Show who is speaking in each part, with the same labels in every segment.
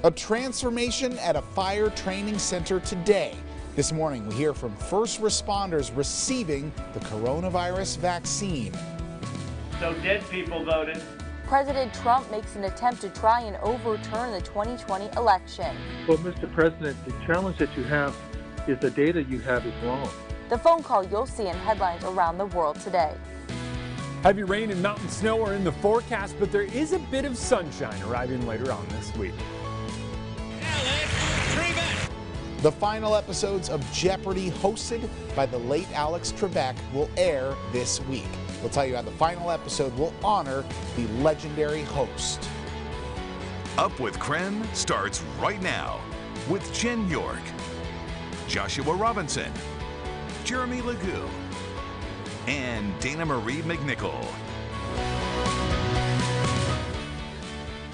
Speaker 1: A transformation at a fire training center today. This morning, we hear from first responders receiving the coronavirus vaccine.
Speaker 2: So dead people voted.
Speaker 3: President Trump makes an attempt to try and overturn the 2020 election.
Speaker 4: Well, Mr. President, the challenge that you have is the data you have is wrong.
Speaker 3: The phone call you'll see in headlines around the world today.
Speaker 5: Heavy rain and mountain snow are in the forecast, but there is a bit of sunshine arriving later on this week.
Speaker 1: The final episodes of Jeopardy, hosted by the late Alex Trebek, will air this week. We'll tell you how the final episode will honor the legendary host.
Speaker 6: Up with KREM starts right now with Jen York, Joshua Robinson, Jeremy Legoo, and Dana Marie McNichol.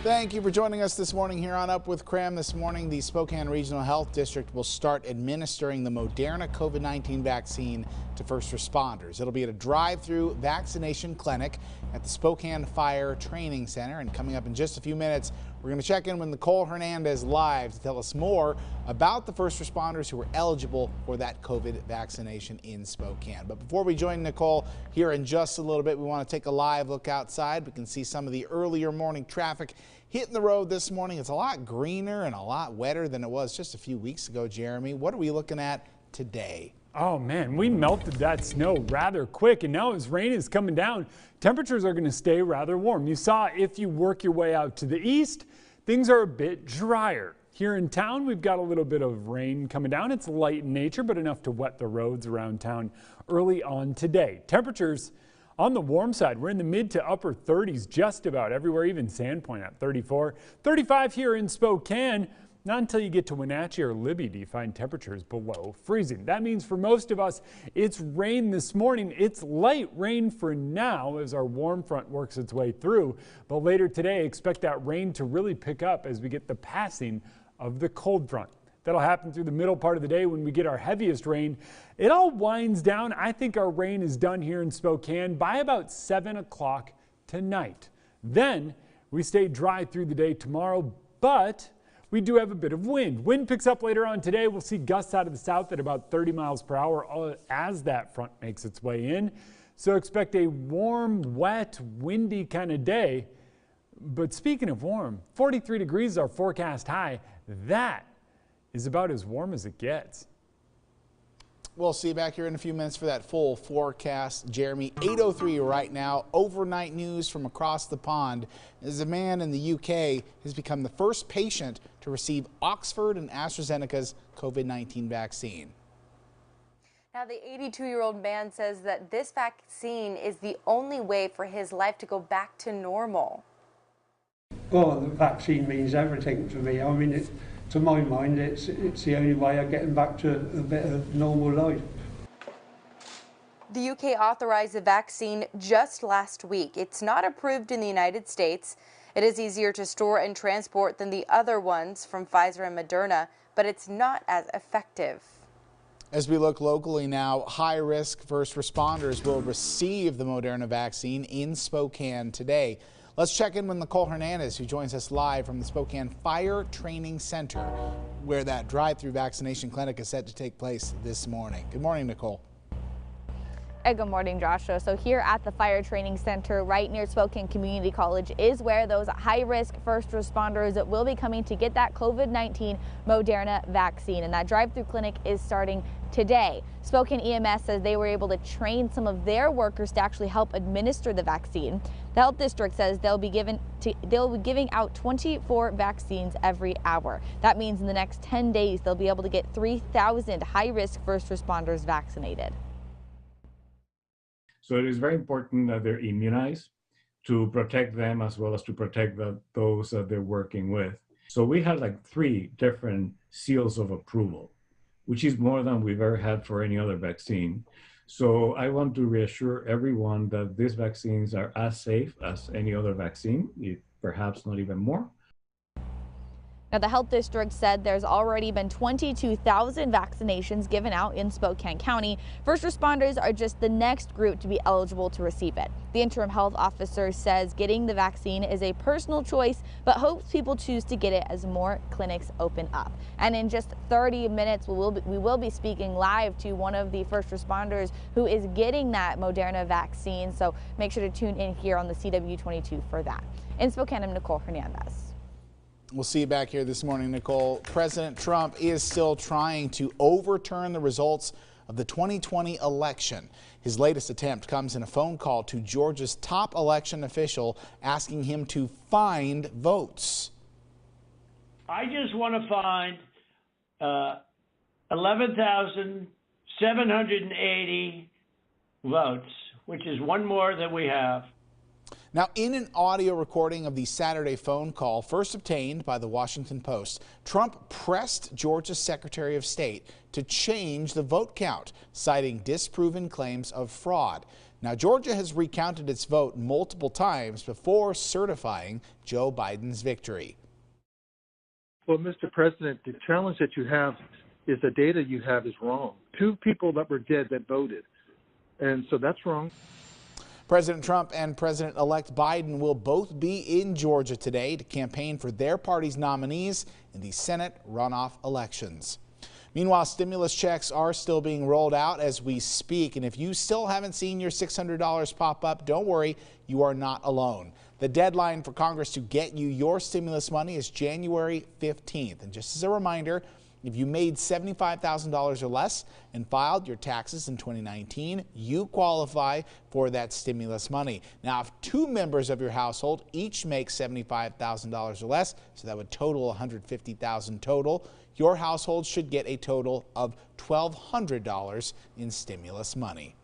Speaker 1: Thank you for joining us this morning here on Up with KREM. This morning, the Spokane Regional Health District will start administering the Moderna COVID-19 vaccine to first responders. It'll be at a drive-through vaccination clinic at the Spokane Fire Training Center. And coming up in just a few minutes, we're going to check in with Nicole Hernandez live to tell us more about the first responders who are eligible for that COVID vaccination in Spokane. But before we join Nicole here in just a little bit, we want to take a live look outside. We can see some of the earlier morning traffic hitting the road this morning. It's a lot greener and a lot wetter than it was just a few weeks ago. Jeremy, what are we looking at today?
Speaker 5: Oh man, we melted that snow rather quick, and now as rain is coming down, temperatures are going to stay rather warm. You saw if you work your way out to the east, things are a bit drier. Here in town, we've got a little bit of rain coming down. It's light in nature, but enough to wet the roads around town early on today. Temperatures on the warm side, we're in the mid to upper 30s just about everywhere, even Sandpoint at 34. 35 here in Spokane. Not until you get to Wenatchee or Libby do you find temperatures below freezing. That means for most of us, it's rain this morning. It's light rain for now as our warm front works its way through. But later today, expect that rain to really pick up as we get the passing of the cold front. That'll happen through the middle part of the day when we get our heaviest rain. It all winds down. I think our rain is done here in Spokane by about 7 o'clock tonight. Then we stay dry through the day tomorrow, but we do have a bit of wind. Wind picks up later on today. We'll see gusts out of the south at about 30 miles per hour as that front makes its way in. So expect a warm, wet, windy kind of day. But speaking of warm, 43 degrees is our forecast high. That is about as warm as it gets.
Speaker 1: We'll see you back here in a few minutes for that full forecast. Jeremy, 8:03 right now. Overnight news from across the pond as a man in the UK has become the first patient to receive Oxford and AstraZeneca's COVID-19 vaccine.
Speaker 3: Now, the 82-year-old man says that this vaccine is the only way for his life to go back to normal.
Speaker 7: Well, the vaccine means everything to me. I mean, to my mind, it's the only way of getting back to a bit of normal life.
Speaker 3: The UK authorized the vaccine just last week. It's not approved in the United States. It is easier to store and transport than the other ones from Pfizer and Moderna, but it's not as effective.
Speaker 1: As we look locally now, high-risk first responders will receive the Moderna vaccine in Spokane today. Let's check in with Nicole Hernandez, who joins us live from the Spokane Fire Training Center, where that drive-through vaccination clinic is set to take place this morning. Good morning, Nicole.
Speaker 8: Hey, good morning, Joshua. So here at the Fire Training Center right near Spokane Community College is where those high-risk first responders will be coming to get that COVID-19 Moderna vaccine. And that drive-through clinic is starting today. Spokane EMS says they were able to train some of their workers to actually help administer the vaccine. The health district says they'll be giving out 24 vaccines every hour. That means in the next 10 days, they'll be able to get 3,000 high-risk first responders vaccinated.
Speaker 9: So it is very important that they're immunized to protect them as well as to protect those that they're working with. So we had like 3 different seals of approval, which is more than we've ever had for any other vaccine. So I want to reassure everyone that these vaccines are as safe as any other vaccine, perhaps not even more.
Speaker 8: Now, Now, the health district said there's already been 22,000 vaccinations given out in Spokane County. First responders are just the next group to be eligible to receive it. The interim health officer says getting the vaccine is a personal choice, but hopes people choose to get it as more clinics open up. And in just 30 minutes, we will be speaking live to one of the first responders who is getting that Moderna vaccine. So make sure to tune in here on the CW22 for that. In Spokane, I'm Nicole Hernandez.
Speaker 1: We'll see you back here this morning, Nicole. President Trump is still trying to overturn the results of the 2020 election. His latest attempt comes in a phone call to Georgia's top election official asking him to find votes.
Speaker 2: I just want to find 11,780 votes, which is one more than we have.
Speaker 1: Now, in an audio recording of the Saturday phone call first obtained by the Washington Post, Trump pressed Georgia's Secretary of State to change the vote count, citing disproven claims of fraud. Now, Georgia has recounted its vote multiple times before certifying Joe Biden's victory.
Speaker 4: Well, Mr. President, the challenge that you have is the data you have is wrong. 2 people that were dead that voted, and so that's wrong.
Speaker 1: President Trump and President-elect Biden will both be in Georgia today to campaign for their party's nominees in the Senate runoff elections. Meanwhile, stimulus checks are still being rolled out as we speak, and if you still haven't seen your $600 pop up, don't worry, you are not alone. The deadline for Congress to get you your stimulus money is January 15th. And just as a reminder, if you made $75,000 or less and filed your taxes in 2019, you qualify for that stimulus money. Now, if 2 members of your household each make $75,000 or less, so that would total $150,000 total, your household should get a total of $1,200 in stimulus money.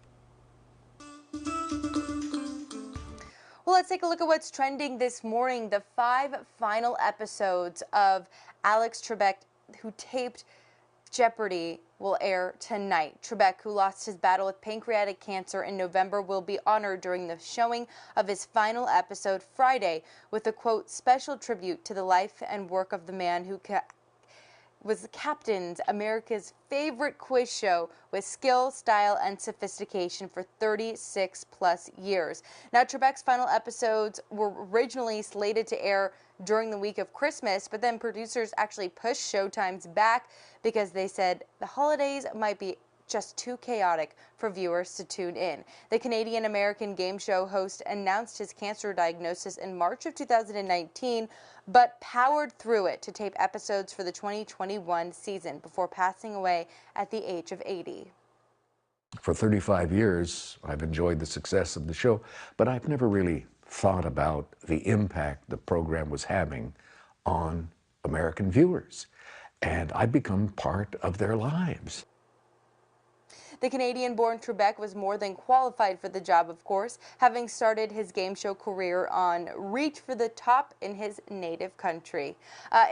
Speaker 3: Well, let's take a look at what's trending this morning. The 5 final episodes of Alex Trebek, who taped Jeopardy, will air tonight. Trebek, who lost his battle with pancreatic cancer in November, will be honored during the showing of his final episode Friday with a, quote, special tribute to the life and work of the man who was captained America's favorite quiz show with skill, style, and sophistication for 36 plus years. Now, Trebek's final episodes were originally slated to air during the week of Christmas, but then producers actually pushed showtimes back because they said the holidays might be just too chaotic for viewers to tune in. The Canadian-American game show host announced his cancer diagnosis in March of 2019, but powered through it to tape episodes for the 2021 season before passing away at the age of 80.
Speaker 10: For 35 years, I've enjoyed the success of the show, but I've never really thought about the impact the program was having on American viewers, and I've become part of their lives.
Speaker 3: The Canadian-born Trebek was more than qualified for the job, of course, having started his game show career on Reach for the Top in his native country.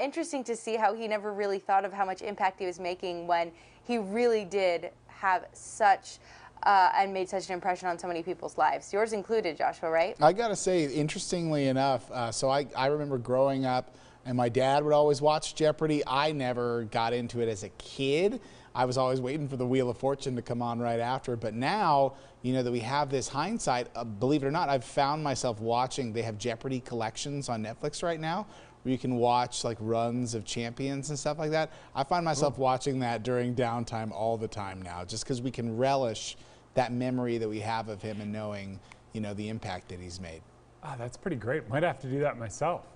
Speaker 3: Interesting to see how he never really thought of how much impact he was making when he really did have such and made such an impression on so many people's lives. Yours included, Joshua, right?
Speaker 1: I gotta say, interestingly enough, so I remember growing up and my dad would always watch Jeopardy. I never got into it as a kid. I was always waiting for the Wheel of Fortune to come on right after. But now, you know, that we have this hindsight, believe it or not, I've found myself watching, they have Jeopardy collections on Netflix right now, where you can watch like runs of champions and stuff like that. I find myself watching that during downtime all the time now, just because we can relish that memory that we have of him and knowing, you know, the impact that he's made.
Speaker 5: Ah, that's pretty great. Might have to do that myself.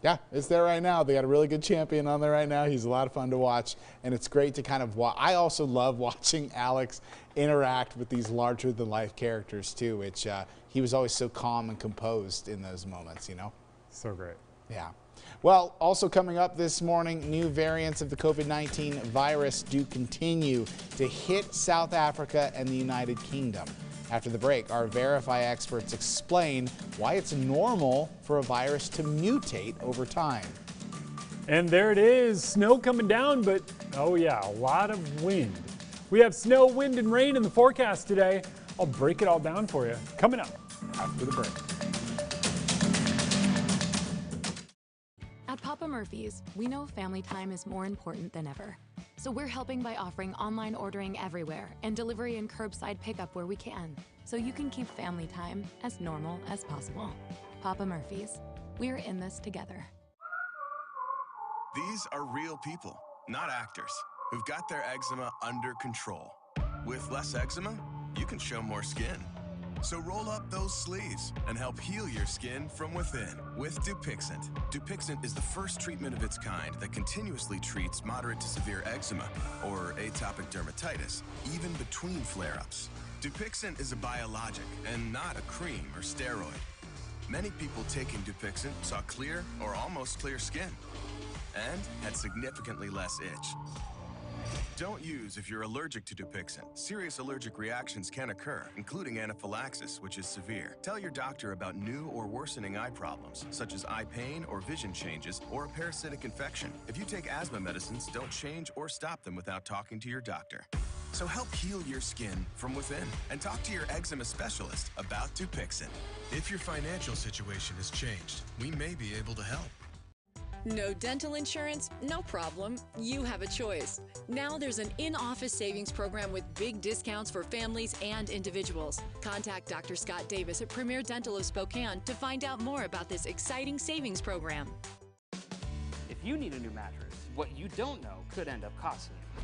Speaker 1: Yeah, it's there right now. They got a really good champion on there right now. He's a lot of fun to watch, and it's great to kind of watch. I also love watching Alex interact with these larger-than-life characters, too, which he was always so calm and composed in those moments, you know?
Speaker 5: So great.
Speaker 1: Yeah. Well, also coming up this morning, new variants of the COVID-19 virus do continue to hit South Africa and the United Kingdom. After the break, our Verify experts explain why it's normal for a virus to mutate over time.
Speaker 5: And there it is, snow coming down, but oh yeah, a lot of wind. We have snow, wind, and rain in the forecast today. I'll break it all down for you coming up after the break.
Speaker 11: At Papa Murphy's, we know family time is more important than ever. So we're helping by offering online ordering everywhere and delivery and curbside pickup where we can, so you can keep family time as normal as possible. Papa Murphy's, we're in this together.
Speaker 6: These are real people, not actors, who've got their eczema under control. With less eczema, you can show more skin. So roll up those sleeves and help heal your skin from within with Dupixent. Dupixent is the first treatment of its kind that continuously treats moderate to severe eczema or atopic dermatitis, even between flare-ups. Dupixent is a biologic and not a cream or steroid. Many people taking Dupixent saw clear or almost clear skin and had significantly less itch. Don't use if you're allergic to Dupixent. Serious allergic reactions can occur, including anaphylaxis, which is severe. Tell your doctor about new or worsening eye problems, such as eye pain or vision changes, or a parasitic infection. If you take asthma medicines, don't change or stop them without talking to your doctor. So help heal your skin from within and talk to your eczema specialist about Dupixent. If your financial situation has changed, we may be able to help.
Speaker 12: No dental insurance? No problem. You have a choice. Now there's an in-office savings program with big discounts for families and individuals. Contact Dr. Scott Davis at Premier Dental of Spokane to find out more about this exciting savings program.
Speaker 13: If you need a new mattress, what you don't know could end up costing you.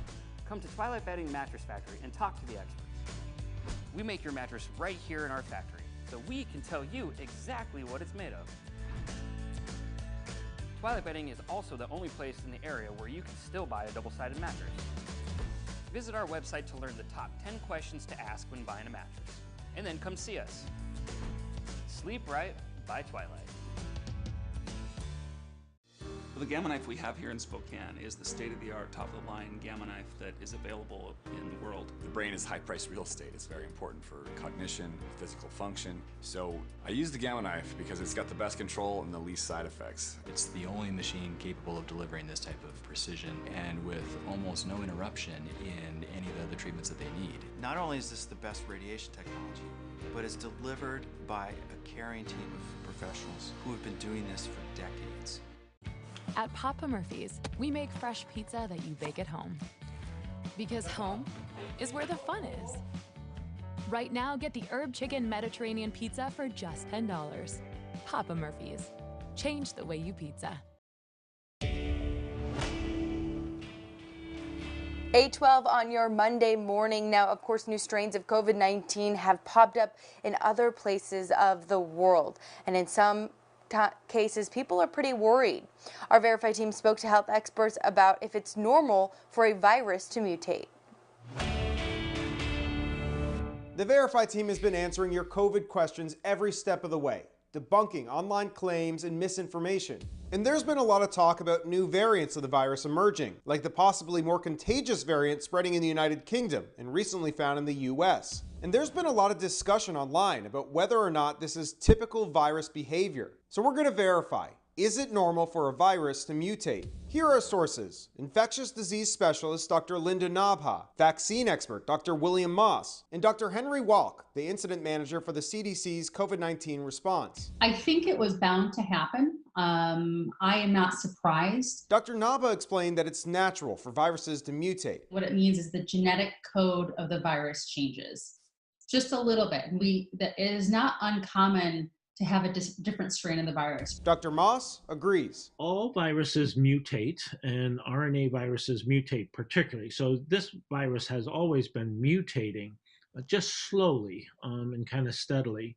Speaker 13: Come to Twilight Bedding Mattress Factory and talk to the experts. We make your mattress right here in our factory, so we can tell you exactly what it's made of. Twilight Bedding is also the only place in the area where you can still buy a double-sided mattress. Visit our website to learn the top 10 questions to ask when buying a mattress, and then come see us. Sleep Right by Twilight.
Speaker 14: The Gamma Knife we have here in Spokane is the state-of-the-art, top-of-the-line Gamma Knife that is available in the world.
Speaker 15: The brain is high-priced real estate. It's very important for cognition, physical function. So I use the Gamma Knife because it's got the best control and the least side effects.
Speaker 16: It's the only machine capable of delivering this type of precision and with almost no interruption in any of the other treatments that they need.
Speaker 17: Not only is this the best radiation technology, but it's delivered by a caring team of professionals who have been doing this for decades.
Speaker 11: At Papa Murphy's, we make fresh pizza that you bake at home. Because home is where the fun is. Right now, get the herb chicken Mediterranean pizza for just $10. Papa Murphy's. Change the way you pizza.
Speaker 3: 8:12 on your Monday morning. Now, of course, new strains of COVID-19 have popped up in other places of the world. And in some cases, people are pretty worried. Our Verify team spoke to health experts about if it's normal for a virus to mutate.
Speaker 18: The Verify team has been answering your COVID questions every step of the way, debunking online claims and misinformation. And there's been a lot of talk about new variants of the virus emerging, like the possibly more contagious variant spreading in the United Kingdom and recently found in the US. And there's been a lot of discussion online about whether or not this is typical virus behavior. So we're going to verify, is it normal for a virus to mutate? Here are sources: infectious disease specialist Dr. Linda Nabha, vaccine expert Dr. William Moss, and Dr. Henry Walk, the incident manager for the CDC's COVID-19 response.
Speaker 19: I think it was bound to happen. I am not surprised.
Speaker 18: Dr. Nabha explained that it's natural for viruses to mutate.
Speaker 19: What it means is the genetic code of the virus changes just a little bit. It is not uncommon to have a different strain of the virus.
Speaker 18: Dr. Moss agrees.
Speaker 20: All viruses mutate, and RNA viruses mutate particularly. So this virus has always been mutating, just slowly and kind of steadily.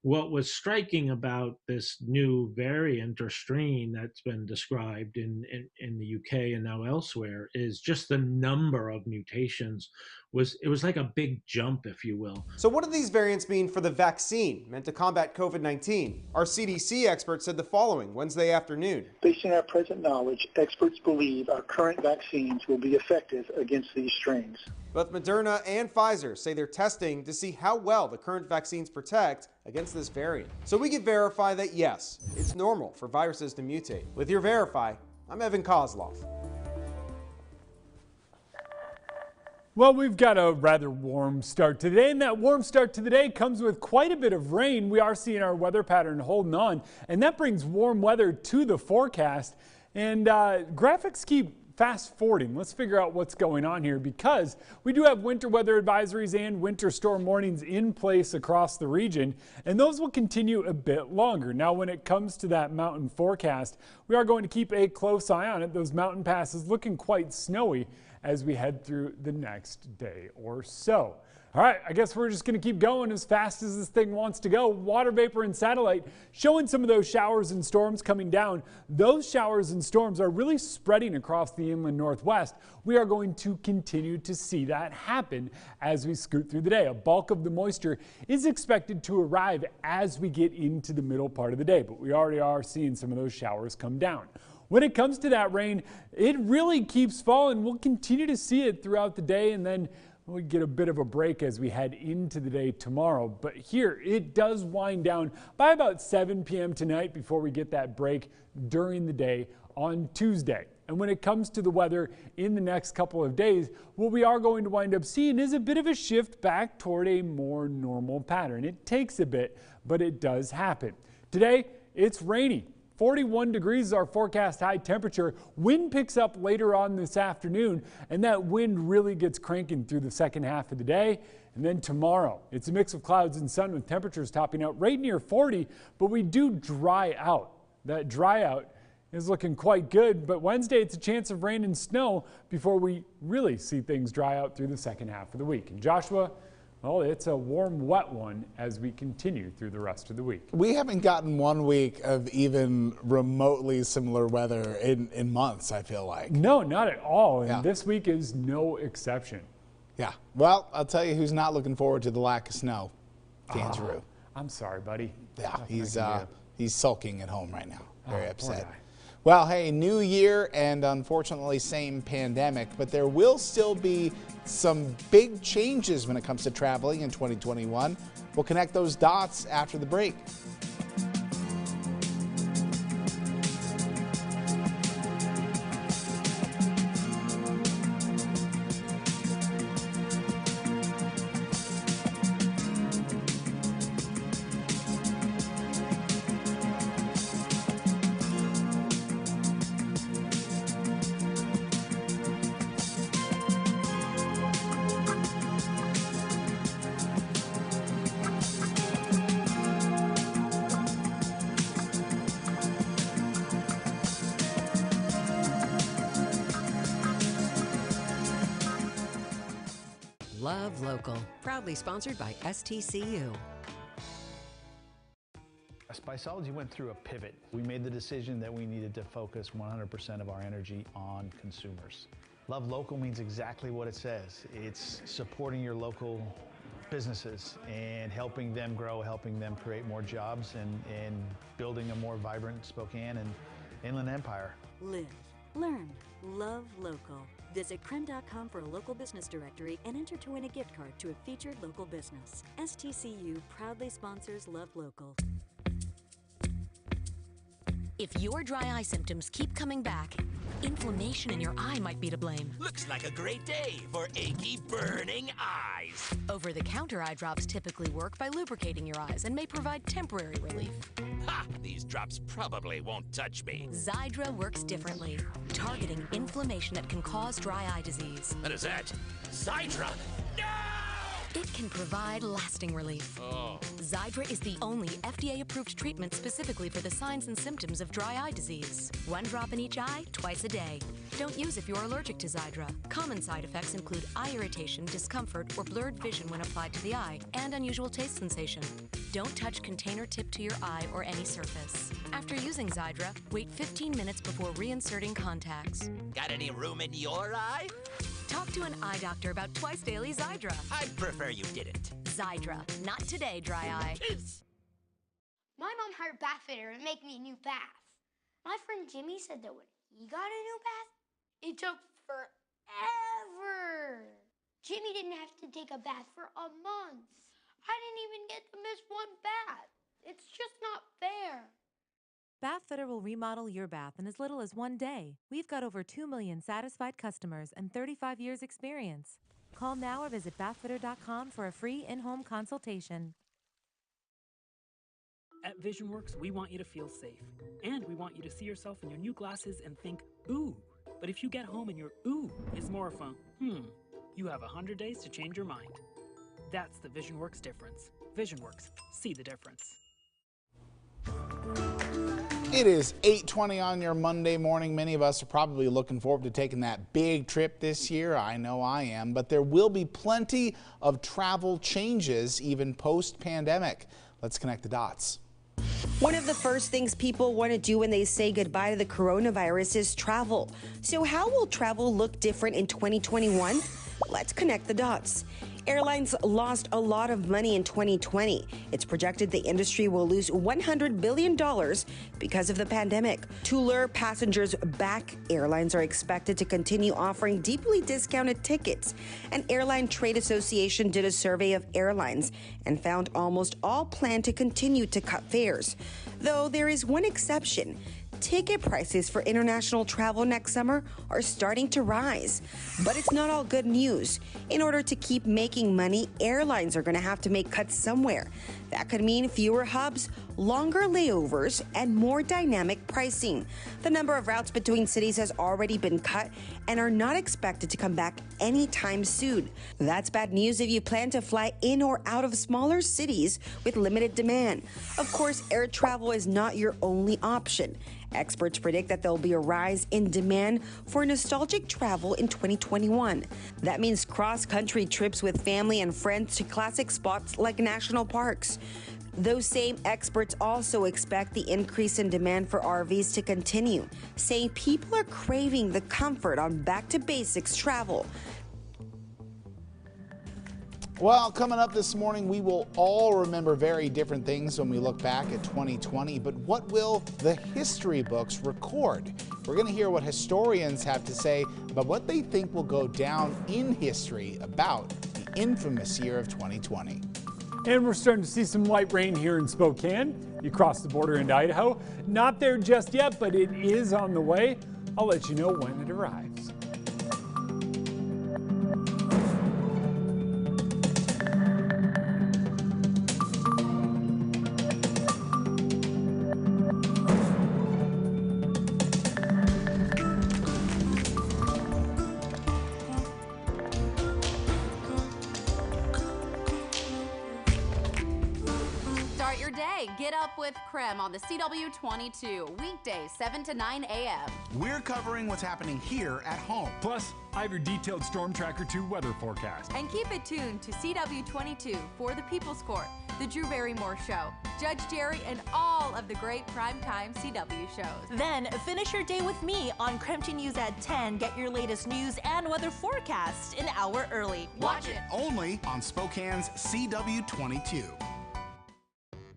Speaker 20: What was striking about this new variant or strain that's been described in the UK and now elsewhere is just the number of mutations. It was like a big jump, if you will.
Speaker 18: So what do these variants mean for the vaccine meant to combat COVID-19? Our CDC expert said the following Wednesday afternoon.
Speaker 21: Based on our present knowledge, experts believe our current vaccines will be effective against these strains.
Speaker 18: Both Moderna and Pfizer say they're testing to see how well the current vaccines protect against this variant. So we can verify that yes, it's normal for viruses to mutate. With your Verify, I'm Evan Kozlov.
Speaker 5: Well, we've got a rather warm start today, and that warm start to the day comes with quite a bit of rain. We are seeing our weather pattern holding on, and that brings warm weather to the forecast. And graphics keep fast forwarding. Let's figure out what's going on here, because we do have winter weather advisories and winter storm warnings in place across the region, and those will continue a bit longer. Now, when it comes to that mountain forecast, we are going to keep a close eye on it. Those mountain passes looking quite snowy as we head through the next day or so. All right, I guess we're just going to keep going as fast as this thing wants to go. Water vapor and satellite showing some of those showers and storms coming down. Those showers and storms are really spreading across the inland northwest. We are going to continue to see that happen as we scoot through the day. A bulk of the moisture is expected to arrive as we get into the middle part of the day, but we already are seeing some of those showers come down. When it comes to that rain, it really keeps falling. We'll continue to see it throughout the day, and then we get a bit of a break as we head into the day tomorrow. But here, it does wind down by about 7 p.m. tonight before we get that break during the day on Tuesday. And when it comes to the weather in the next couple of days, what we are going to wind up seeing is a bit of a shift back toward a more normal pattern. It takes a bit, but it does happen. Today, it's rainy. 41 degrees is our forecast high temperature. Wind picks up later on this afternoon, and that wind really gets cranking through the second half of the day. And then tomorrow, it's a mix of clouds and sun with temperatures topping out right near 40, but we do dry out. That dry out is looking quite good, but Wednesday it's a chance of rain and snow before we really see things dry out through the second half of the week. And Joshua, well, it's a warm, wet one as we continue through the rest of the week.
Speaker 1: We haven't gotten 1 week of even remotely similar weather in months, I feel like.
Speaker 5: No, not at all. And this week is no exception.
Speaker 1: Yeah. Well, I'll tell you who's not looking forward to the lack of snow. Ganjaroo.
Speaker 5: I'm sorry, buddy.
Speaker 1: Yeah, he's sulking at home right now. Very upset. Well, hey, new year and unfortunately same pandemic, but there will still be some big changes when it comes to traveling in 2021. We'll connect those dots after the break.
Speaker 7: Love Local, proudly sponsored by STCU.
Speaker 22: Spiceology went through a pivot. We made the decision that we needed to focus 100% of our energy on consumers. Love Local means exactly what it says. It's supporting your local businesses and helping them grow, helping them create more jobs, and building a more vibrant Spokane and Inland Empire.
Speaker 23: Live, learn, love local. Visit KREM.com for a local business directory and enter to win a gift card to a featured local business. STCU proudly sponsors Love Local.
Speaker 24: If your dry eye symptoms keep coming back, inflammation in your eye might be to blame.
Speaker 25: Looks like a great day for achy, burning eyes.
Speaker 24: Over-the-counter eye drops typically work by lubricating your eyes and may provide temporary relief.
Speaker 25: Ha! These drops probably won't touch me.
Speaker 24: Xiidra works differently, targeting inflammation that can cause dry eye disease.
Speaker 25: What is that? Xiidra? No!
Speaker 24: It can provide lasting relief.
Speaker 25: Oh.
Speaker 24: Xiidra is the only FDA-approved treatment specifically for the signs and symptoms of dry eye disease. 1 drop in each eye, twice a day. Don't use if you're allergic to Xiidra. Common side effects include eye irritation, discomfort, or blurred vision when applied to the eye, and unusual taste sensation. Don't touch container tip to your eye or any surface. After using Xiidra, wait 15 minutes before reinserting contacts.
Speaker 25: Got any room in your eye?
Speaker 24: Talk to an eye doctor about twice daily Xiidra.
Speaker 25: I'd prefer you didn't.
Speaker 24: Xiidra. Not today, dry eye.
Speaker 26: My mom hired a bath fitter to make me a new bath. My friend Jimmy said that when he got a new bath, it took forever. Jimmy didn't have to take a bath for a month. I didn't even get to miss one bath. It's just not fair.
Speaker 27: Bath Fitter will remodel your bath in as little as 1 day. We've got over 2 million satisfied customers and 35 years experience. Call now or visit bathfitter.com for a free in-home consultation.
Speaker 2: At VisionWorks, we want you to feel safe. And we want you to see yourself in your new glasses and think, ooh. But if you get home and your ooh is more of a you have 100 days to change your mind. That's the VisionWorks difference. VisionWorks, see the difference.
Speaker 1: It is 8:20 on your Monday morning. Many of us are probably looking forward to taking that big trip this year. I know I am, but there will be plenty of travel changes even post-pandemic. Let's connect the dots.
Speaker 4: One of the first things people want to do when they say goodbye to the coronavirus is travel. So how will travel look different in 2021? Let's connect the dots. Airlines lost a lot of money in 2020. It's projected the industry will lose $100 billion because of the pandemic. To lure passengers back, airlines are expected to continue offering deeply discounted tickets. An airline trade association did a survey of airlines and found almost all plan to continue to cut fares. Though there is one exception. Ticket prices for international travel next summer are starting to rise. But it's not all good news. In order to keep making money, airlines are going to have to make cuts somewhere. That could mean fewer hubs, longer layovers, and more dynamic pricing. The number of routes between cities has already been cut and are not expected to come back anytime soon. That's bad news if you plan to fly in or out of smaller cities with limited demand. Of course, air travel is not your only option. Experts predict that there will be a rise in demand for nostalgic travel in 2021. That means cross-country trips with family and friends to classic spots like national parks. Those same experts also expect the increase in demand for RVs to continue, saying people are craving the comfort on back-to-basics travel.
Speaker 1: Well, coming up this morning, we will all remember very different things when we look back at 2020, but what will the history books record? We're going to hear what historians have to say about what they think will go down in history about the infamous year of 2020.
Speaker 5: And we're starting to see some light rain here in Spokane. You cross the border into Idaho. Not there just yet, but it is on the way. I'll let you know when it arrives.
Speaker 6: Get up with KREM on the CW22, weekdays 7 to 9 a.m.
Speaker 8: We're covering what's happening here at home.
Speaker 9: Plus, I have your detailed Storm Tracker 2 weather forecast.
Speaker 6: And keep it tuned to CW22 for the People's Court, the Drew Barrymore Show, Judge Jerry, and all of the great primetime CW shows.
Speaker 10: Then finish your day with me on KREM News at 10. Get your latest news and weather forecast an hour early.
Speaker 8: Watch it only on Spokane's CW22.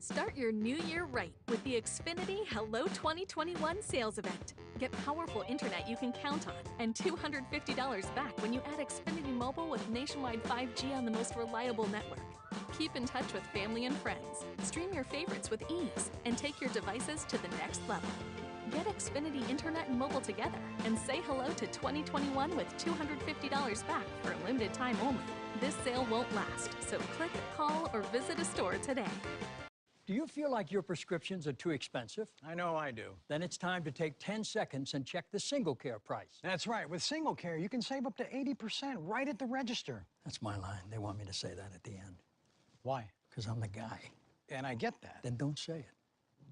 Speaker 12: Start your new year right with the Xfinity Hello 2021 sales event. Get powerful internet you can count on and $250 back when you add Xfinity Mobile with nationwide 5G on the most reliable network. Keep in touch with family and friends, stream your favorites with ease, and take your devices to the next level. Get Xfinity Internet and Mobile together and say hello to 2021 with $250 back for a limited time only. This sale won't last, so click, call, or visit a store today.
Speaker 28: Do you feel like your prescriptions are too expensive?
Speaker 29: I know I do.
Speaker 28: Then it's time to take 10 seconds and check the single care price.
Speaker 29: That's right. With single care, you can save up to 80% right at the register.
Speaker 28: That's my line. They want me to say that at the end.
Speaker 29: Why?
Speaker 28: Because I'm the guy.
Speaker 29: And I get that.
Speaker 28: Then don't say it.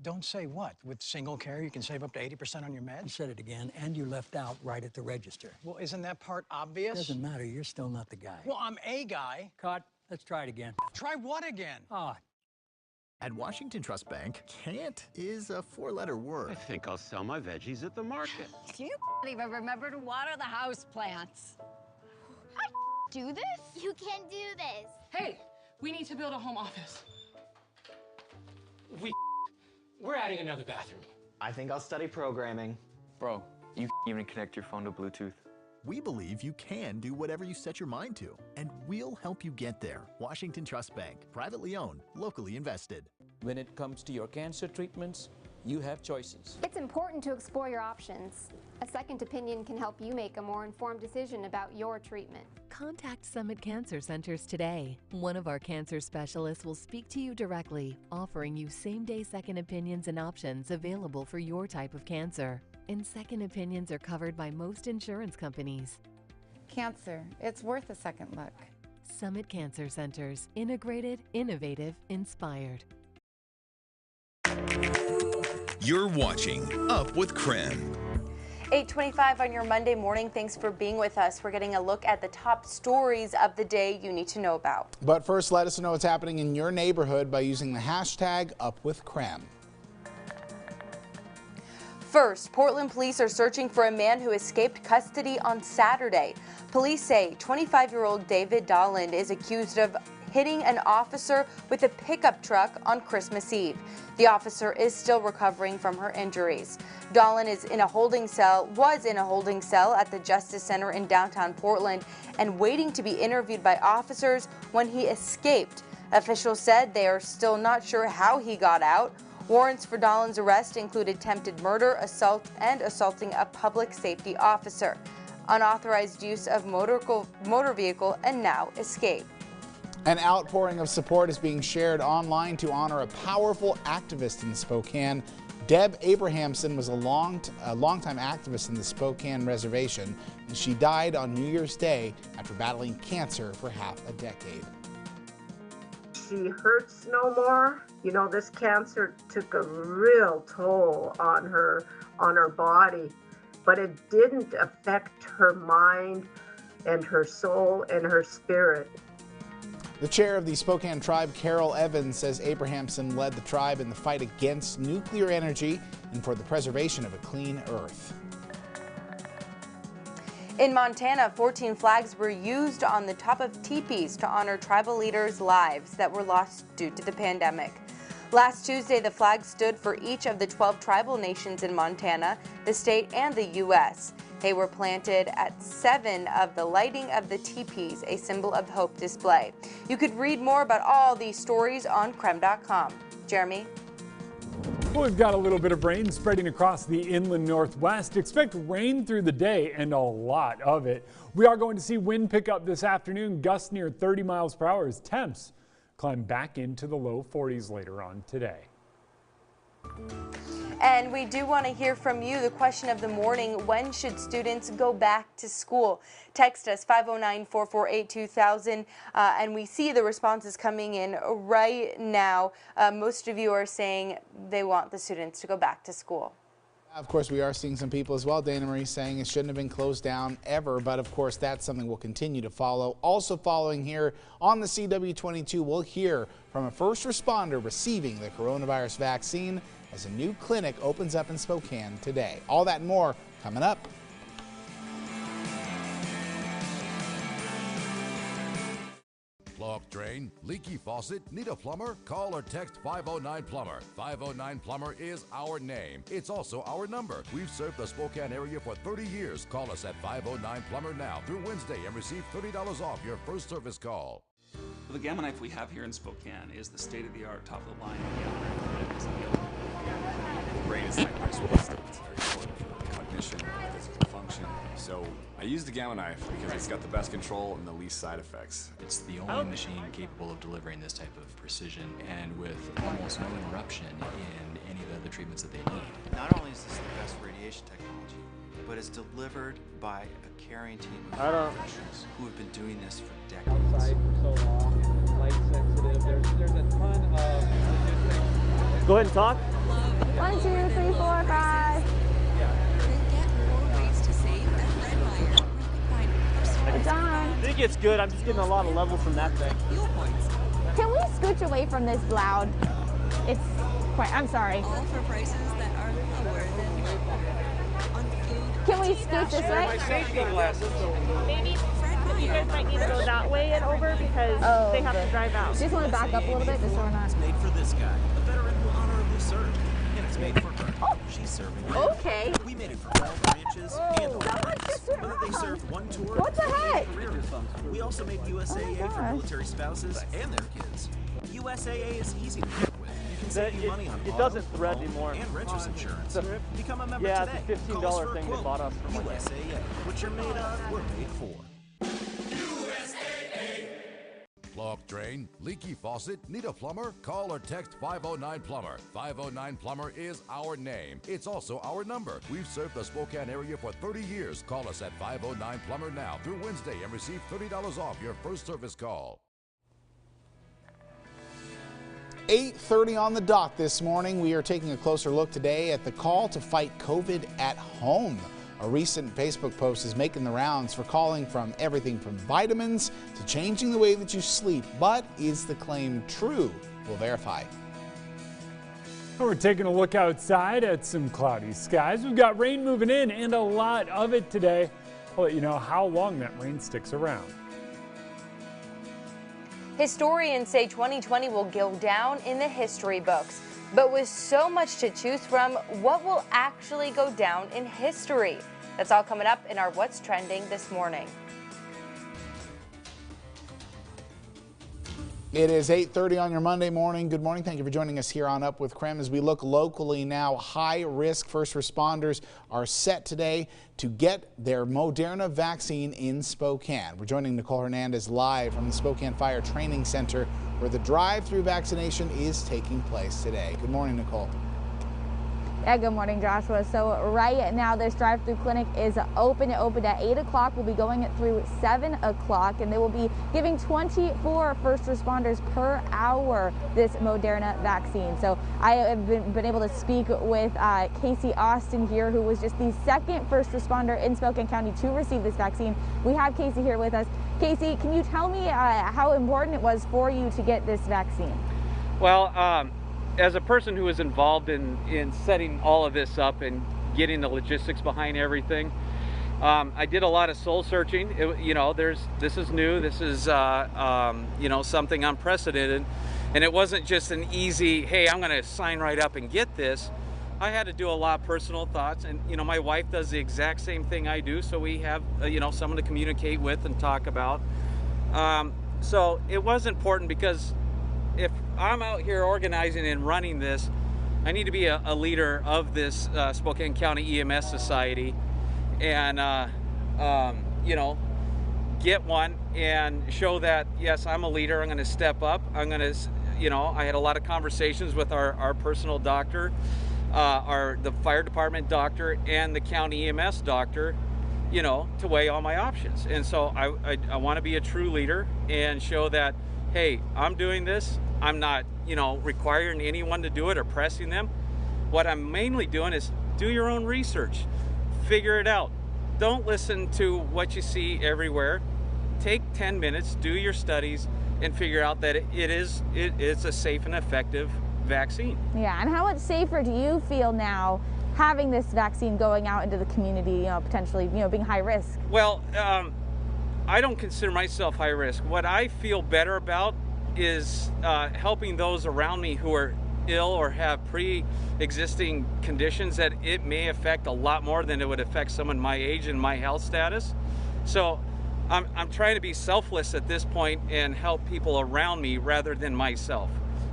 Speaker 29: Don't say what? With single care, you can save up to 80% on your meds?
Speaker 28: You said it again, and you left out right at the register.
Speaker 29: Well, isn't that part obvious?
Speaker 28: Doesn't matter. You're still not the guy.
Speaker 29: Well, I'm a guy.
Speaker 28: Cut. Let's try it again.
Speaker 29: Try what again?
Speaker 30: At Washington Trust Bank, can't is a four-letter word.
Speaker 31: I think I'll sell my veggies at the market.
Speaker 32: You even remember to water the house plants.
Speaker 26: I do this? You can do this.
Speaker 33: Hey, we need to build a home office. We're adding another bathroom.
Speaker 34: I think I'll study programming.
Speaker 35: Bro, you even connect your phone to Bluetooth.
Speaker 30: We believe you can do whatever you set your mind to, and we'll help you get there. Washington Trust Bank, privately owned, locally invested.
Speaker 36: When it comes to your cancer treatments,
Speaker 3: You have choices.
Speaker 7: It's important to explore your options. A second opinion can help you make a more informed decision about your treatment.
Speaker 11: Contact Summit Cancer Centers today. One of our cancer specialists will speak to you directly, offering you same-day second opinions and options available for your type of cancer. And second opinions are covered by most insurance companies.
Speaker 13: Cancer, it's worth a second look.
Speaker 11: Summit Cancer Centers. Integrated, innovative, inspired.
Speaker 14: You're watching Up with KREM.
Speaker 15: 8:25 on your Monday morning. Thanks for being with us. We're getting a look at the top stories of the day you need to know about.
Speaker 1: But first, let us know what's happening in your neighborhood by using the hashtag #UpWithKREM.
Speaker 15: First, Portland police are searching for a man who escaped custody on Saturday. Police say 25-year-old David Dahland is accused of hitting an officer with a pickup truck on Christmas Eve. The officer is still recovering from her injuries. Dahland was in a holding cell at the Justice Center in downtown Portland and waiting to be interviewed by officers when he escaped. Officials said they are still not sure how he got out. Warrants for Dahland's arrest include attempted murder, assault, and assaulting a public safety officer, unauthorized use of motor vehicle, and now escape.
Speaker 1: An outpouring of support is being shared online to honor a powerful activist in Spokane. Deb Abrahamson was a longtime activist in the Spokane Reservation, and she died on New Year's Day after battling cancer for half a decade.
Speaker 16: She hurts no more. You know, this cancer took a real toll on her body, but it didn't affect her mind and her soul and her spirit.
Speaker 1: The chair of the Spokane tribe, Carol Evans, says Abrahamson led the tribe in the fight against nuclear energy and for the preservation of a clean earth.
Speaker 15: In Montana, 14 flags were used on the top of teepees to honor tribal leaders' lives that were lost due to the pandemic. Last Tuesday, the flags stood for each of the 12 tribal nations in Montana, the state, and the U.S. They were planted at 7 of the lighting of the teepees, a symbol of hope display. You could read more about all these stories on KREM.com. Jeremy?
Speaker 5: Well, we've got a little bit of rain spreading across the inland northwest. Expect rain through the day and a lot of it. We are going to see wind pick up this afternoon, gusts near 30 miles per hour as temps climb back into the low 40s later on today.
Speaker 15: And we do want to hear from you. The question of the morning, when should students go back to school? Text us 509-448-2000, and we see the responses coming in right now. Most of you are saying they want the students to go back to school.
Speaker 1: Of course, we are seeing some people as well, Dana Marie, saying it shouldn't have been closed down ever, but of course that's something we'll continue to follow. Also following here on the CW22, we'll hear from a first responder receiving the coronavirus vaccine as a new clinic opens up in Spokane today. All that and more coming up.
Speaker 17: Clogged drain, leaky faucet, need a plumber? Call or text 509-PLUMBER. 509-PLUMBER is our name. It's also our number. We've served the Spokane area for 30 years. Call us at 509-PLUMBER now through Wednesday and receive $30 off your first service call.
Speaker 18: The Gamma knife we have here in Spokane is the state-of-the-art, top-of-the-line Gamma knife that is available.
Speaker 19: The brain is hyper spastic. It's very important for cognition, physical function. So I use the Gamma knife because it's got the best control and the least side effects.
Speaker 20: It's the only machine capable of delivering this type of precision and with almost no interruption in any of the other treatments that they need.
Speaker 21: Not only is this the best radiation technology, but it's delivered by a caring team of professionals who have been doing this for decades.
Speaker 22: Outside for so long and light sensitive. There's a ton of Go ahead and talk.
Speaker 23: 1, 2, 3, 4, 5.
Speaker 22: I think it's good. I'm just getting a lot of level from that thing.
Speaker 23: Can we scooch away from this loud? It's quite, I'm sorry.
Speaker 24: All for prices that are lower than on food.
Speaker 23: Can we scooch this way?
Speaker 22: My safety glasses.
Speaker 23: Maybe you guys might need to go that way and over because they have to drive out. Just want to back up a little bit just so we're not.
Speaker 25: It's made for this guy, a veteran who honorably served. And it's made for her.
Speaker 23: Oh.
Speaker 25: She's serving.
Speaker 23: Okay.
Speaker 25: We made it for all branches and all ranks. Whether they served one tour
Speaker 23: what the heck?
Speaker 25: Career. We also made USAA for military spouses and their kids. USAA is easy to work with. You can can save you money on
Speaker 22: it
Speaker 25: auto,
Speaker 22: doesn't thread
Speaker 25: home,
Speaker 22: anymore.
Speaker 25: and renter's insurance. Become a member
Speaker 22: Yeah,
Speaker 25: today.
Speaker 22: it's a $15 thing they bought us from.
Speaker 25: USAA. What you're made of, we're made for.
Speaker 17: Clogged drain, leaky faucet, need a plumber? Call or text 509-PLUMBER. 509-PLUMBER is our name. It's also our number. We've served the Spokane area for 30 years. Call us at 509-PLUMBER now through Wednesday and receive $30 off your first service call.
Speaker 1: 8:30 on the dot this morning. We are taking a closer look today at the call to fight COVID at home. A recent Facebook post is making the rounds for calling from everything from vitamins to changing the way that you sleep. But is the claim true? We'll verify.
Speaker 5: We're taking a look outside at some cloudy skies. We've got rain moving in and a lot of it today. I'll let you know how long that rain sticks around.
Speaker 15: Historians say 2020 will go down in the history books. But with so much to choose from, what will actually go down in history? That's all coming up in our What's Trending this morning.
Speaker 1: It is 8:30 on your Monday morning. Good morning. Thank you for joining us here on Up with KREM. As we look locally now, high-risk first responders are set today to get their Moderna vaccine in Spokane. We're joining Nicole Hernandez live from the Spokane Fire Training Center, where the drive-through vaccination is taking place today. Good morning, Nicole.
Speaker 2: Yeah, good morning, Joshua. So right now this drive-through clinic is open. It opened at 8 o'clock. We'll be going through 7 o'clock, and they will be giving 24 first responders per hour this Moderna vaccine. So I have been able to speak with Casey Austin here, who was just the second first responder in Spokane County to receive this vaccine. We have Casey here with us. Casey, can you tell me how important it was for you to get this vaccine?
Speaker 22: Well, as a person who was involved in setting all of this up and getting the logistics behind everything, I did a lot of soul searching. This is new. This is something unprecedented, and it wasn't just an easy, hey, I'm going to sign right up and get this. I had to do a lot of personal thoughts, and my wife does the exact same thing I do, so we have someone to communicate with and talk about. So it was important because if I'm out here organizing and running this, I need to be a leader of this Spokane County EMS Society, and get one and show that yes, I'm a leader. I'm going to step up. I'm going to, I had a lot of conversations with our personal doctor, the fire department doctor, and the county EMS doctor, to weigh all my options. And so I want to be a true leader and show that, hey, I'm doing this. I'm not, requiring anyone to do it or pressing them. What I'm mainly doing is do your own research, figure it out. Don't listen to what you see everywhere. Take 10 minutes, do your studies, and figure out that it's a safe and effective vaccine.
Speaker 2: Yeah, and how much safer do you feel now having this vaccine going out into the community, potentially, being high risk?
Speaker 22: Well, I don't consider myself high risk. What I feel better about is helping those around me who are ill or have pre-existing conditions that it may affect a lot more than it would affect someone my age and my health status. So I'm trying to be selfless at this point and help people around me rather than myself.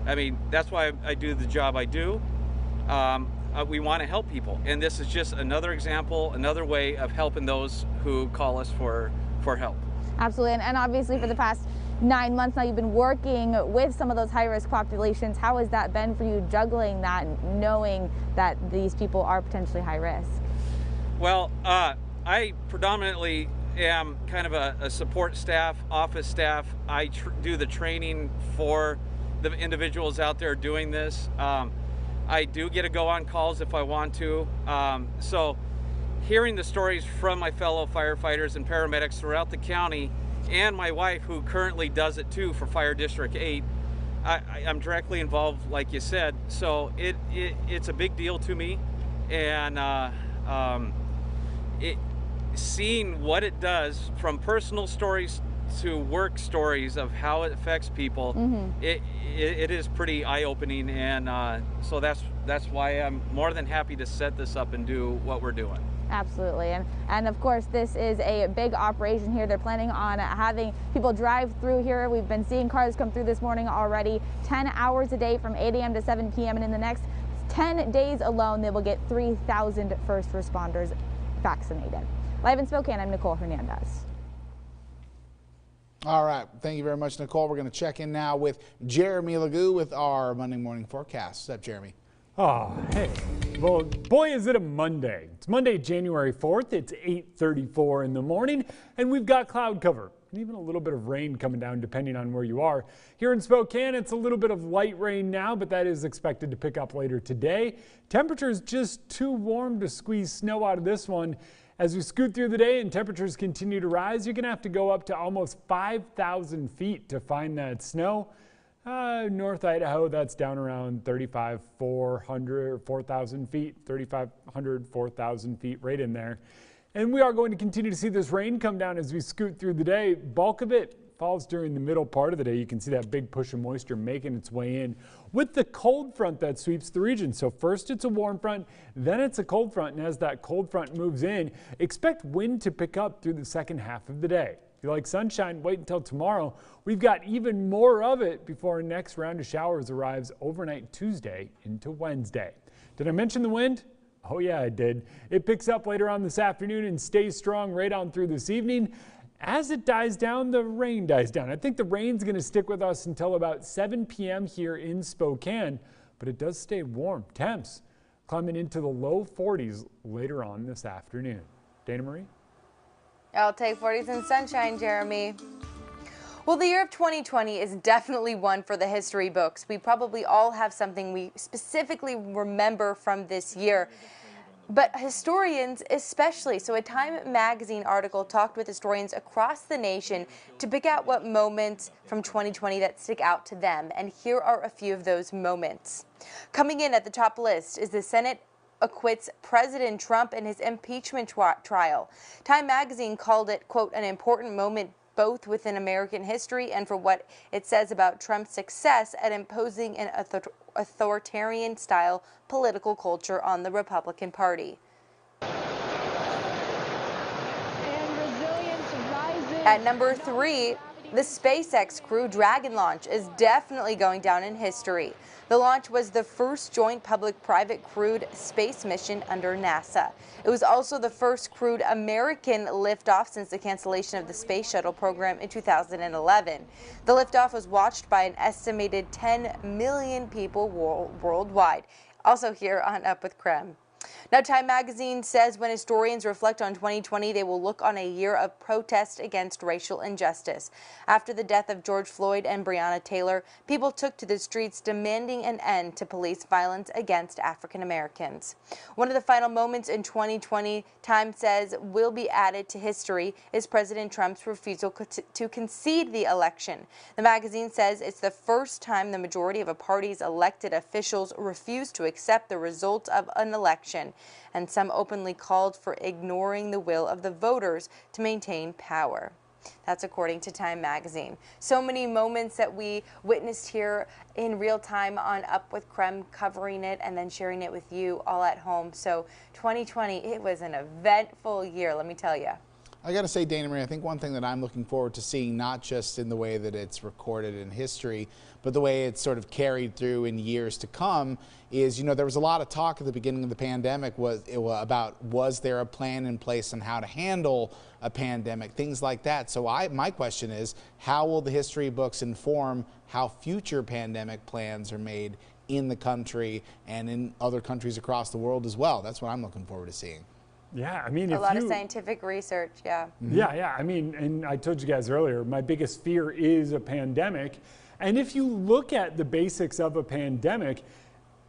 Speaker 22: I mean, that's why I do the job I do. We want to help people, and this is just another example, another way of helping those who call us for help.
Speaker 2: Absolutely, and obviously for the past 9 months now, you've been working with some of those high-risk populations. How has that been for you, juggling that, knowing that these people are potentially high risk?
Speaker 22: Well, I predominantly am kind of a support staff, office staff. I do the training for the individuals out there doing this. I do get to go on calls if I want to. So hearing the stories from my fellow firefighters and paramedics throughout the county, and my wife, who currently does it too for Fire District 8, I'm directly involved, like you said. So it's a big deal to me, and seeing what it does from personal stories to work stories of how it affects people, it is pretty eye-opening, and so that's why I'm more than happy to set this up and do what we're doing.
Speaker 2: Absolutely. And of course, this is a big operation here. They're planning on having people drive through here. We've been seeing cars come through this morning already, 10 hours a day from 8 a.m. to 7 p.m. And in the next 10 days alone, they will get 3,000 first responders vaccinated. Live in Spokane, I'm Nicole Hernandez.
Speaker 1: All right. Thank you very much, Nicole. We're going to check in now with Jeremy Legoo with our Monday morning forecast. What's up, Jeremy?
Speaker 5: Oh, hey. Well, boy, is it a Monday. It's Monday, January 4th. It's 8:34 in the morning, and we've got cloud cover. And even a little bit of rain coming down depending on where you are. Here in Spokane, it's a little bit of light rain now, but that is expected to pick up later today. Temperatures just too warm to squeeze snow out of this one. As we scoot through the day and temperatures continue to rise, you're going to have to go up to almost 5,000 feet to find that snow. North Idaho, that's down around 4,000 feet, 3,500, 4,000 feet, right in there. And we are going to continue to see this rain come down as we scoot through the day. Bulk of it falls during the middle part of the day. You can see that big push of moisture making its way in with the cold front that sweeps the region. So first it's a warm front, then it's a cold front. And as that cold front moves in, expect wind to pick up through the second half of the day. If you like sunshine, wait until tomorrow. We've got even more of it before our next round of showers arrives overnight Tuesday into Wednesday. Did I mention the wind? Oh yeah, I did. It picks up later on this afternoon and stays strong right on through this evening. As it dies down, the rain dies down. I think the rain's going to stick with us until about 7 p.m. here in Spokane, but it does stay warm. Temps climbing into the low 40s later on this afternoon. Dana Marie?
Speaker 15: I'll take 40s and sunshine, Jeremy. Well, the year of 2020 is definitely one for the history books. We probably all have something we specifically remember from this year, but historians especially. So a Time magazine article talked with historians across the nation to pick out what moments from 2020 that stick out to them. And here are a few of those moments. Coming in at the top list is the Senate acquits President Trump in his impeachment trial. Time magazine called it, quote, an important moment both within American history and for what it says about Trump's success at imposing an authoritarian-style political culture on the Republican Party. At number 3, the SpaceX Crew Dragon launch is definitely going down in history. The launch was the first joint public-private crewed space mission under NASA. It was also the first crewed American liftoff since the cancellation of the Space Shuttle program in 2011. The liftoff was watched by an estimated 10 million people worldwide. Also here on Up with KREM. Now, Time magazine says when historians reflect on 2020, they will look on a year of protest against racial injustice. After the death of George Floyd and Breonna Taylor, people took to the streets demanding an end to police violence against African Americans. One of the final moments in 2020, Time says will be added to history is President Trump's refusal to concede the election. The magazine says it's the first time the majority of a party's elected officials refused to accept the results of an election, and some openly called for ignoring the will of the voters to maintain power. That's according to Time magazine. So many moments that we witnessed here in real time on Up with KREM, covering it and then sharing it with you all at home. So 2020, it was an eventful year, let me tell you.
Speaker 1: I got to say, Dana Marie, I think one thing that I'm looking forward to seeing, not just in the way that it's recorded in history, but the way it's sort of carried through in years to come is, there was a lot of talk at the beginning of the pandemic about was there a plan in place on how to handle a pandemic, things like that. So my question is, how will the history books inform how future pandemic plans are made in the country and in other countries across the world as well? That's what I'm looking forward to seeing.
Speaker 5: Yeah, I mean,
Speaker 15: a lot of scientific research, yeah.
Speaker 5: Yeah, I mean, and I told you guys earlier, my biggest fear is a pandemic. And if you look at the basics of a pandemic,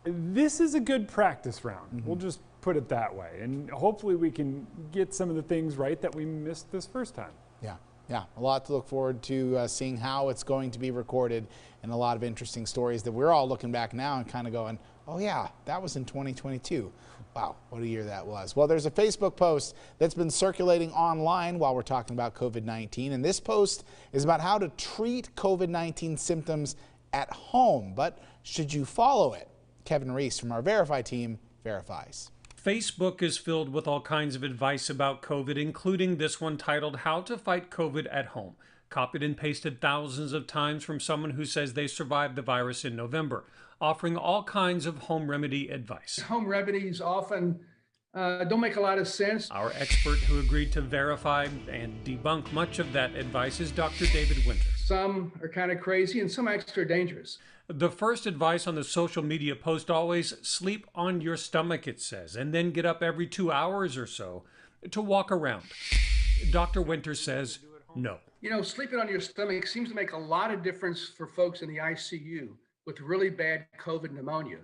Speaker 5: this is a good practice round. We'll just put it that way. And hopefully we can get some of the things right that we missed this first time.
Speaker 1: Yeah, a lot to look forward to seeing how it's going to be recorded, and a lot of interesting stories that we're all looking back now and kind of going, oh yeah, that was in 2022. Wow, what a year that was. Well, there's a Facebook post that's been circulating online while we're talking about COVID-19, and this post is about how to treat COVID-19 symptoms at home, but should you follow it? Kevin Reese from our Verify team verifies.
Speaker 3: Facebook is filled with all kinds of advice about COVID, including this one titled How to Fight COVID at Home, copied and pasted thousands of times from someone who says they survived the virus in November, offering all kinds of home remedy advice.
Speaker 4: Home remedies often don't make a lot of sense.
Speaker 3: Our expert who agreed to verify and debunk much of that advice is Dr. David Winter.
Speaker 4: Some are kind of crazy and some extra dangerous.
Speaker 3: The first advice on the social media post always sleep on your stomach, it says, and then get up every 2 hours or so to walk around. Dr. Winter says no.
Speaker 4: You know, sleeping on your stomach seems to make a lot of difference for folks in the ICU with really bad COVID pneumonia.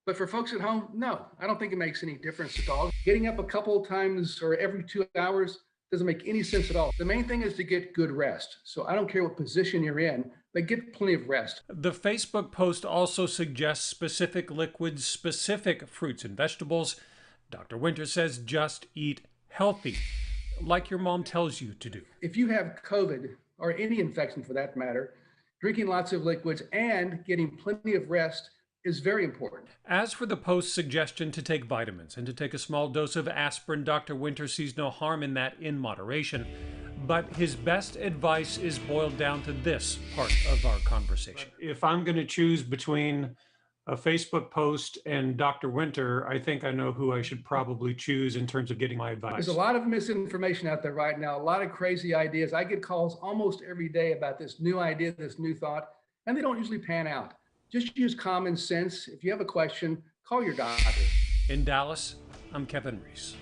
Speaker 4: But for folks at home, no, I don't think it makes any difference at all. Getting up a couple of times or every 2 hours doesn't make any sense at all. The main thing is to get good rest. So I don't care what position you're in, but get plenty of rest.
Speaker 3: The Facebook post also suggests specific liquids, specific fruits and vegetables. Dr. Winter says just eat healthy, like your mom tells you to do.
Speaker 4: If you have COVID, or any infection for that matter, drinking lots of liquids and getting plenty of rest is very important.
Speaker 3: As for the post's suggestion to take vitamins and to take a small dose of aspirin, Dr. Winter sees no harm in that in moderation. But his best advice is boiled down to this part of our conversation. If I'm going to choose between a Facebook post and Dr. Winter, I think I know who I should probably choose in terms of getting my advice.
Speaker 4: There's a lot of misinformation out there right now, a lot of crazy ideas. I get calls almost every day about this new idea, this new thought, and they don't usually pan out. Just use common sense. If you have a question, call your doctor.
Speaker 3: In Dallas, I'm Kevin Reese.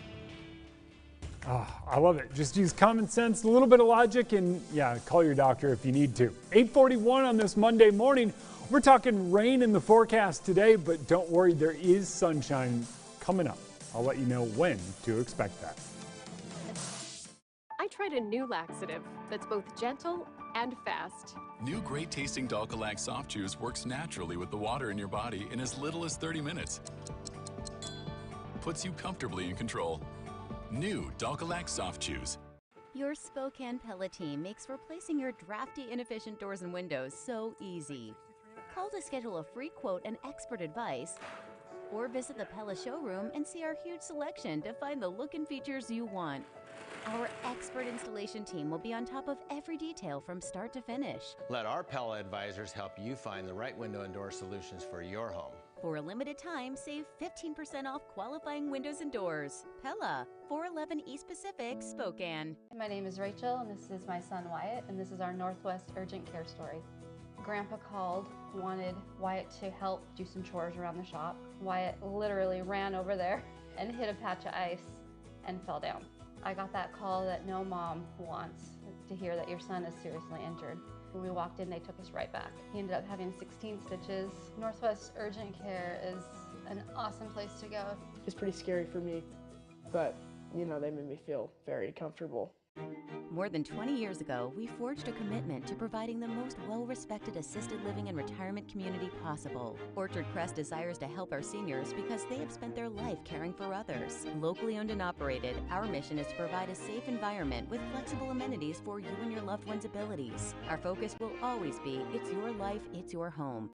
Speaker 5: Oh, I love it. Just use common sense, a little bit of logic, and yeah, call your doctor if you need to. 8:41 on this Monday morning. We're talking rain in the forecast today, but don't worry, there is sunshine coming up. I'll let you know when to expect that.
Speaker 6: I tried a new laxative that's both gentle and fast.
Speaker 8: New great tasting Dalcolac soft chews works naturally with the water in your body in as little as 30 minutes. Puts you comfortably in control. New Dalcolac soft chews.
Speaker 9: Your Spokane Pella team makes replacing your drafty, inefficient doors and windows so easy. Call to schedule a free quote and expert advice, or visit the Pella showroom and see our huge selection to find the look and features you want. Our expert installation team will be on top of every detail from start to finish.
Speaker 10: Let our Pella advisors help you find the right window and door solutions for your home.
Speaker 9: For a limited time, save 15% off qualifying windows and doors. Pella, 411 East Pacific, Spokane.
Speaker 12: My name is Rachel, and this is my son Wyatt, and this is our Northwest Urgent Care story. Grandpa called, wanted Wyatt to help do some chores around the shop. Wyatt literally ran over there and hit a patch of ice and fell down. I got that call that no mom wants to hear that your son is seriously injured. When we walked in, they took us right back. He ended up having 16 stitches. Northwest Urgent Care is an awesome place to go.
Speaker 26: It's pretty scary for me, but you know, they made me feel very comfortable.
Speaker 9: More than 20 years ago, we forged a commitment to providing the most well-respected assisted living and retirement community possible. Orchard Crest desires to help our seniors because they have spent their life caring for others. Locally owned and operated, our mission is to provide a safe environment with flexible amenities for you and your loved one's abilities. Our focus will always be, it's your life, it's your home.